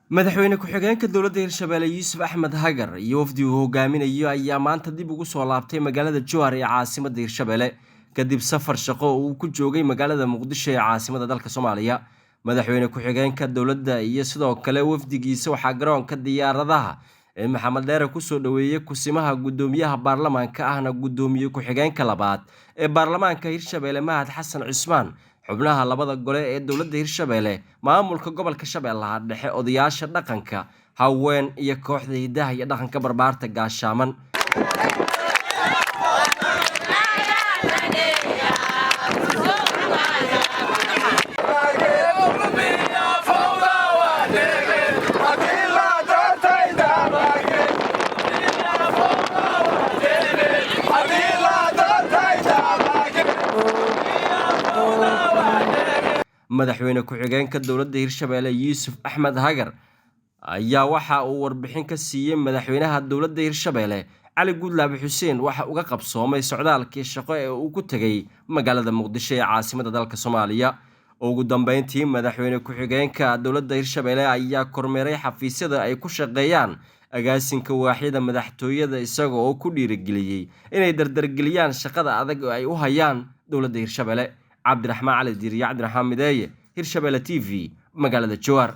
madaxweyne ku-xigeenka dowladda Hirshabelle Yuusuf Axmed Hagar iyo wafdi uu hogaaminayo ayaa maanta dib ugu soo laabtay magaalada Jowhar ee caasimadda Hirshabelle kadib safar shaqo oo uu ku joogay magaalada Muqdisho ee caasimadda dalka Soomaaliya. Madaxweyne ku-xigeenka dowladda iyo sidoo kale wafdigiisa waxaa garoonka diyaaradaha ee Maxamed Dheere ku soo dhaweeyay kusimaha gudoomiyaha baarlamaanka ahna gudoomiye ku-xigeenka labaad ee baarlamaanka Hirshabelle Mahad Xasan Cusmaan, xubnaha labada gole ee dowladda Hirshabelle, maamulka gobolka Shabeellaha Dhexe, odayaasha dhaqanka, haween iyo kooxda hidaha iyo dhaqanka barbaarta gaashaaman. madaxweyne ku-xigeenka dowladda Hirshabelle Yuusuf Axmed Hagar ayaa waxa uu warbixin ka siiyay madaxweynaha dowladda Hirshabelle Cali Guudlaabe Xuseen waxa uga qabsoomay socdaalkii shaqo ee uu ku tagay magaalada Muqdisho ee caasimadda dalka Soomaaliya. Ugu dambeyntii madaxweyne ku-xigeenka dowladda Hirshabelle ayaa kormeeray xafiisyada ay ku shaqeeyaan agaasinka waaxyada madaxtooyada isaga oo ku dhiirigeliyay inay dardargeliyaan shaqada adag oo ay u hayaan dowladda Hirshabelle. عبد الرحمن علي الديري عبد الرحمن مداية هيرشابيلا TV مقالة جوهر.